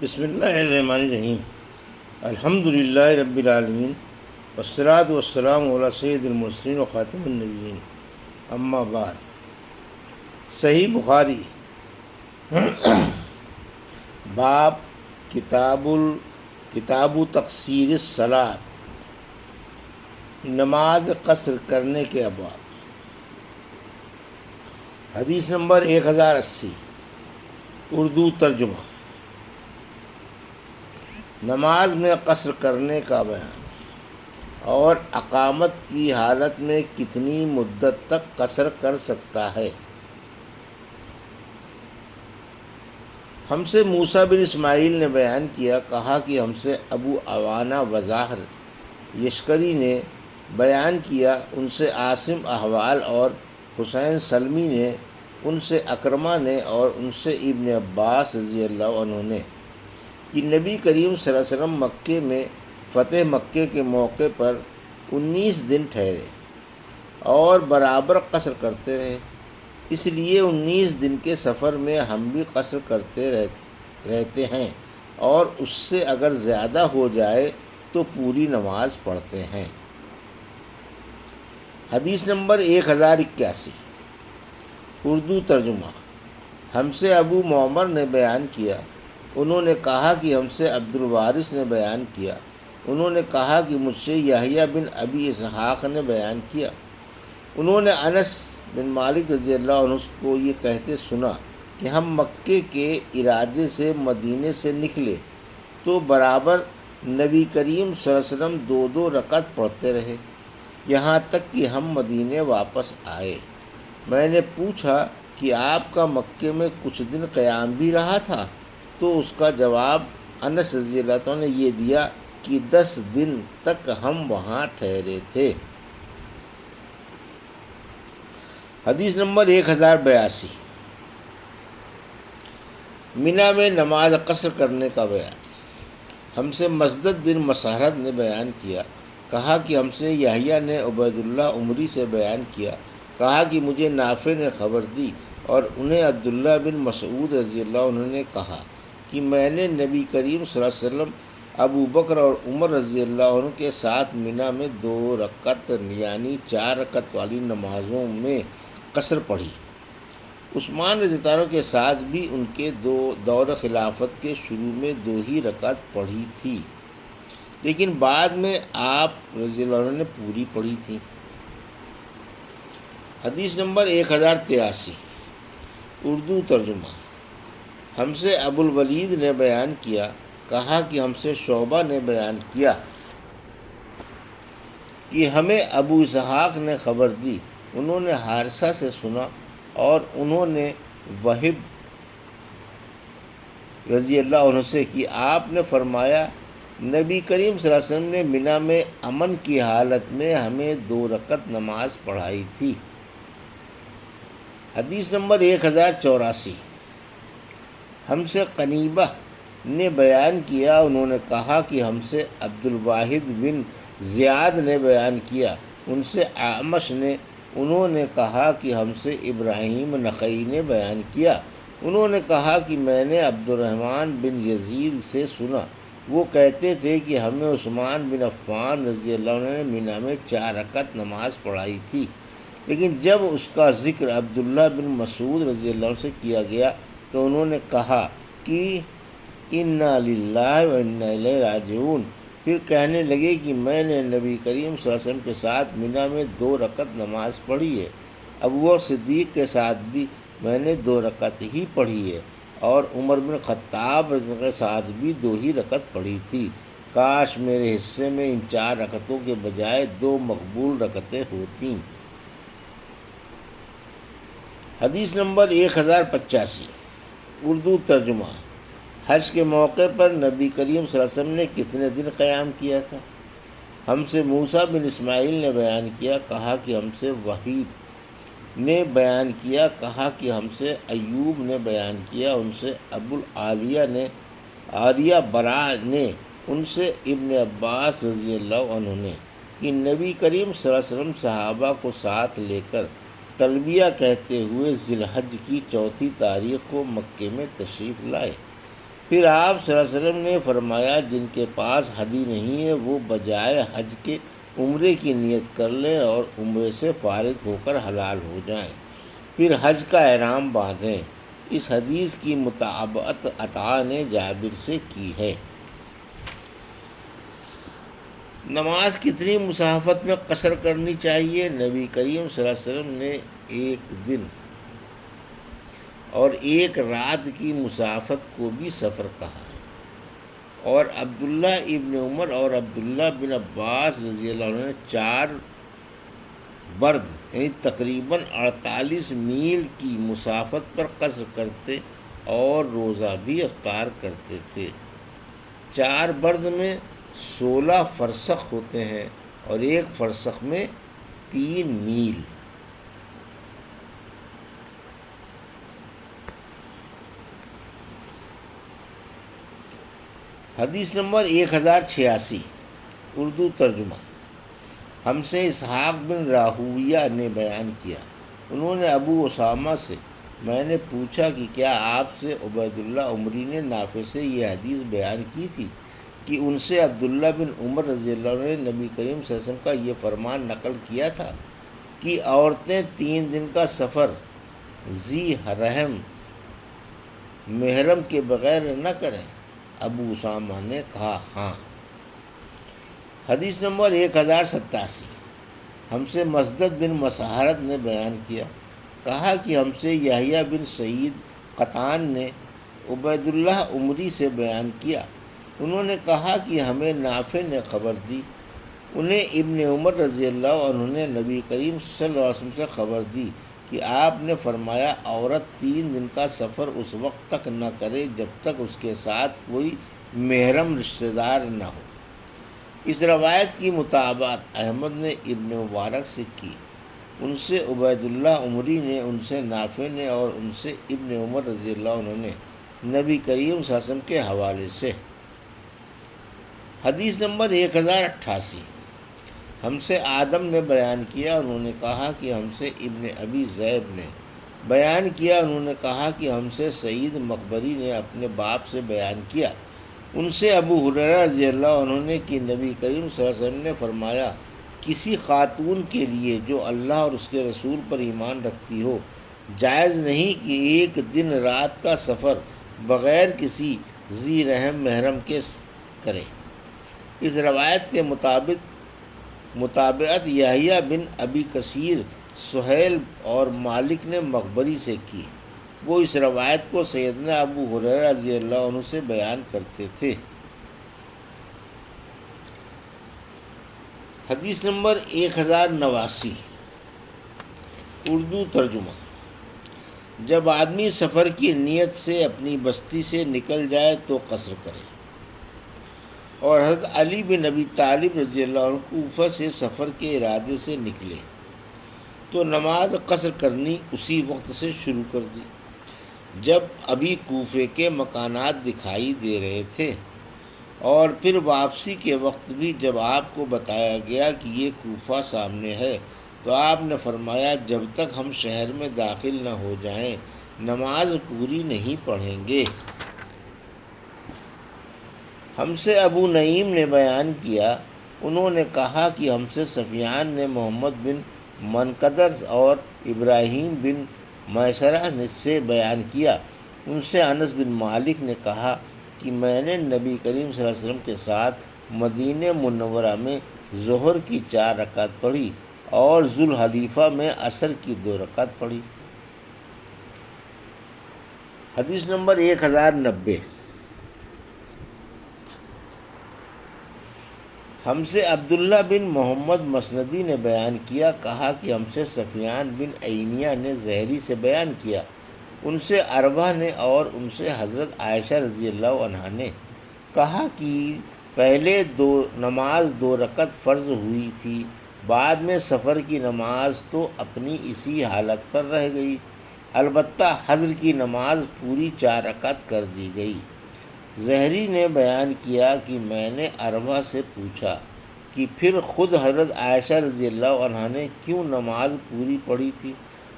بسم اللہ الرحمن الرحیم الحمد للہ رب العالمین والصلاۃ والسلام علی سید المرسلین و خاتم النبیین اما بعد۔ صحیح بخاری باب کتاب تقصیر الصلاۃ، نماز قصر کرنے کے ابواب۔ حدیث نمبر 1080، اردو ترجمہ۔ نماز میں قصر کرنے کا بیان اور اقامت کی حالت میں کتنی مدت تک قصر کر سکتا ہے۔ ہم سے موسیٰ بن اسماعیل نے بیان کیا، کہا کہ ہم سے ابو عوانہ وزاہر یشکری نے بیان کیا، ان سے عاصم احوال اور حسین سلمی نے، ان سے اکرمہ نے اور ان سے ابن عباس رضی اللہ عنہ نے کہ نبی کریم صلی اللہ علیہ وسلم مکے میں فتح مکے کے موقع پر 19 دن ٹھہرے اور برابر قصر کرتے رہے، اس لیے 19 دن کے سفر میں ہم بھی قصر کرتے رہتے ہیں، اور اس سے اگر زیادہ ہو جائے تو پوری نماز پڑھتے ہیں۔ حدیث نمبر 1081، اردو ترجمہ۔ ہم سے ابو معمر نے بیان کیا، انہوں نے کہا کہ ہم سے عبد الوارث نے بیان کیا، انہوں نے کہا کہ مجھ سے یحییٰ بن ابی اسحاق نے بیان کیا، انہوں نے انس بن مالک رضی اللہ عنہ کو یہ کہتے سنا کہ ہم مکے کے ارادے سے مدینے سے نکلے تو برابر نبی کریم صلی اللہ علیہ وسلم 2 رکعت پڑھتے رہے یہاں تک کہ ہم مدینے واپس آئے۔ میں نے پوچھا کہ آپ کا مکے میں کچھ دن قیام بھی رہا تھا؟ تو اس کا جواب انس رضی اللہ عنہ نے یہ دیا کہ 10 دن تک ہم وہاں ٹھہرے تھے۔ حدیث نمبر 1082، منی میں نماز قصر کرنے کا بیان۔ ہم سے مسدد بن مسہرد نے بیان کیا، کہا کہ ہم سے یحییٰ نے عبید اللہ عمری سے بیان کیا، کہا کہ مجھے نافع نے خبر دی اور انہیں عبداللہ بن مسعود رضی اللہ عنہ نے کہا کہ میں نے نبی کریم صلی اللہ علیہ وسلم، ابو بکر اور عمر رضی اللہ عنہ کے ساتھ منی میں 2 رکعت یعنی 4 رکعت والی نمازوں میں قصر پڑھی۔ عثمان رضی اللہ عنہ کے ساتھ بھی ان کے دور خلافت کے شروع میں 2 ہی رکعت پڑھی تھی، لیکن بعد میں آپ رضی اللہ عنہ نے پوری پڑھی تھی۔ حدیث نمبر 1083، اردو ترجمہ۔ ہم سے ابو الولید نے بیان کیا، کہا کہ ہم سے شعبہ نے بیان کیا کہ ہمیں ابو اسحاق نے خبر دی، انہوں نے حارثہ سے سنا اور انہوں نے وہب رضی اللہ عنہ سے کہ آپ نے فرمایا نبی کریم صلی اللہ علیہ وسلم نے منی میں امن کی حالت میں ہمیں 2 رکعت نماز پڑھائی تھی۔ حدیث نمبر 1084، ہم سے قنیبہ نے بیان کیا، انہوں نے کہا کہ ہم سے عبد الواحد بن زیاد نے بیان کیا، ان سے اعمش نے، انہوں نے کہا کہ ہم سے ابراہیم نخعی نے بیان کیا، انہوں نے کہا کہ میں نے عبد الرحمن بن یزید سے سنا، وہ کہتے تھے کہ ہمیں عثمان بن عفان رضی اللہ عنہ نے منی میں 4 رکعت نماز پڑھائی تھی، لیکن جب اس کا ذکر عبداللہ بن مسعود رضی اللہ عنہ سے کیا گیا تو انہوں نے کہا کہ انا للہ و انا الیہ راجعون، پھر کہنے لگے کہ میں نے نبی کریم صلی اللہ علیہ وسلم کے ساتھ منی میں 2 رکعت نماز پڑھی ہے، ابو بکر صدیق کے ساتھ بھی میں نے 2 رکعت ہی پڑھی ہے، اور عمر بن خطاب کے ساتھ بھی 2 ہی رکعت پڑھی تھی، کاش میرے حصے میں ان 4 رکعتوں کے بجائے 2 مقبول رکعتیں ہوتیں۔ حدیث نمبر 1085، اردو ترجمہ۔ حج کے موقع پر نبی کریم صلی اللہ علیہ وسلم نے کتنے دن قیام کیا تھا؟ ہم سے موسیٰ بن اسماعیل نے بیان کیا، کہا کہ ہم سے وحیب نے بیان کیا، کہا کہ ہم سے ایوب نے بیان کیا، ان سے ابو العالیہ نے عاریہ برا نے، ان سے ابن عباس رضی اللہ عنہ نے کہ نبی کریم صلی اللہ علیہ وسلم صحابہ کو ساتھ لے کر تلبیہ کہتے ہوئے ذی الحج کی 4 تاریخ کو مکے میں تشریف لائے۔ پھر آپ صلی اللہ علیہ وسلم نے فرمایا جن کے پاس ہدی نہیں ہے وہ بجائے حج کے عمرے کی نیت کر لیں اور عمرے سے فارغ ہو کر حلال ہو جائیں، پھر حج کا احرام باندھیں۔ اس حدیث کی مطابقت عطا نے جابر سے کی ہے۔ نماز کتنی مسافت میں قصر کرنی چاہیے؟ نبی کریم صلی اللہ علیہ وسلم نے ایک دن اور ایک رات کی مسافت کو بھی سفر کہا ہے، اور عبداللہ ابن عمر اور عبداللہ بن عباس رضی اللہ عنہ نے 4 برد یعنی تقریباً 48 میل کی مسافت پر قصر کرتے اور روزہ بھی افطار کرتے تھے۔ 4 برد میں 16 فرسخ ہوتے ہیں اور ایک فرسخ میں 3 میل۔ حدیث نمبر 1086، اردو ترجمہ۔ ہم سے اسحاق بن راہویہ نے بیان کیا، انہوں نے ابو اسامہ سے، میں نے پوچھا کہ کیا آپ سے عبید اللہ عمری نے نافع سے یہ حدیث بیان کی تھی کہ ان سے عبداللہ بن عمر رضی اللہ عنہ نے نبی کریم صلی اللہ علیہ وسلم کا یہ فرمان نقل کیا تھا کہ عورتیں 3 دن کا سفر ذی رحم محرم کے بغیر نہ کریں؟ ابو اسامہ نے کہا ہاں۔ حدیث نمبر 1087، ہم سے مسدد بن مسحرت نے بیان کیا، کہا کہ ہم سے یحییٰ بن سعید قطان نے عبید اللہ عمری سے بیان کیا، انہوں نے کہا کہ ہمیں نافع نے خبر دی، انہیں ابن عمر رضی اللہ عنہ نے نبی کریم صلی اللہ علیہ وسلم سے خبر دی کہ آپ نے فرمایا عورت 3 دن کا سفر اس وقت تک نہ کرے جب تک اس کے ساتھ کوئی محرم رشتہ دار نہ ہو۔ اس روایت کی مطابقت احمد نے ابن مبارک سے کی، ان سے عبید اللہ عمری نے، ان سے نافع نے اور ان سے ابن عمر رضی اللہ عنہ نے نبی کریم صلی اللہ علیہ وسلم کے حوالے سے۔ حدیث نمبر 1088، ہم سے آدم نے بیان کیا، انہوں نے کہا کہ ہم سے ابن ابی ذئب نے بیان کیا، انہوں نے کہا کہ ہم سے سعید مقبری نے اپنے باپ سے بیان کیا، ان سے ابو ہریرہ رضی اللہ عنہ نے کہ نبی کریم صلی اللہ علیہ وسلم نے فرمایا کسی خاتون کے لیے جو اللہ اور اس کے رسول پر ایمان رکھتی ہو جائز نہیں کہ ایک دن رات کا سفر بغیر کسی ذی رحم محرم کے کرے۔ اس روایت کے مطابقت یحییٰ بن ابی کثیر، سہیل اور مالک نے مقبری سے کی، وہ اس روایت کو سیدنا ابو ہریرہ رضی اللہ عنہ سے بیان کرتے تھے۔ حدیث نمبر 1089، اردو ترجمہ۔ جب آدمی سفر کی نیت سے اپنی بستی سے نکل جائے تو قصر کرے، اور حضرت علی بن ابی طالب رضی اللہ عنہ کوفہ سے سفر کے ارادے سے نکلے تو نماز قصر کرنی اسی وقت سے شروع کر دی جب ابھی کوفے کے مکانات دکھائی دے رہے تھے، اور پھر واپسی کے وقت بھی جب آپ کو بتایا گیا کہ یہ کوفہ سامنے ہے تو آپ نے فرمایا جب تک ہم شہر میں داخل نہ ہو جائیں نماز پوری نہیں پڑھیں گے۔ ہم سے ابو نعیم نے بیان کیا، انہوں نے کہا کہ ہم سے سفیان نے محمد بن منقدر اور ابراہیم بن میسرہ سے بیان کیا، ان سے انس بن مالک نے کہا کہ میں نے نبی کریم صلی اللہ علیہ وسلم کے ساتھ مدینہ منورہ میں ظہر کی 4 رکعت پڑھی اور ذوالحلیفہ میں عصر کی 2 رکعت پڑھی۔ حدیث نمبر 1090، ہم سے عبداللہ بن محمد مسندی نے بیان کیا، کہا کہ ہم سے سفیان بن عینیہ نے زہری سے بیان کیا، ان سے عروہ نے اور ان سے حضرت عائشہ رضی اللہ عنہا نے کہا کہ پہلے نماز 2 رکعت فرض ہوئی تھی، بعد میں سفر کی نماز تو اپنی اسی حالت پر رہ گئی، البتہ حضر کی نماز پوری 4 رکعت کر دی گئی۔ زہری نے بیان کیا کہ میں نے عروہ سے پوچھا کہ پھر خود حضرت عائشہ رضی اللہ عنہا نے کیوں نماز پوری پڑھی تھی؟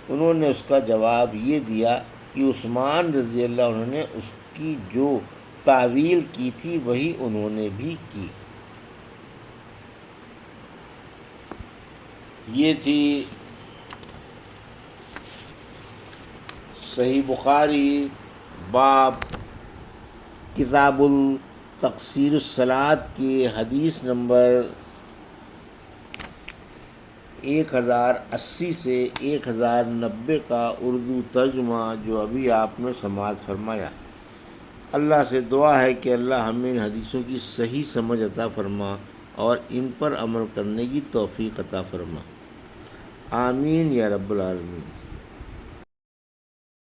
انہوں نے اس کا جواب یہ دیا کہ عثمان رضی اللہ عنہ نے اس کی جو تعویل کی تھی وہی انہوں نے بھی کی۔ یہ تھی صحیح بخاری باب کتاب التقصیر الصلاۃ کی حدیث نمبر 1080 سے 1090 کا اردو ترجمہ جو ابھی آپ نے سماعت فرمایا۔ اللہ سے دعا ہے کہ اللہ ہمیں ان حدیثوں کی صحیح سمجھ عطا فرما اور ان پر عمل کرنے کی توفیق عطا فرما، آمین یا رب العالمین۔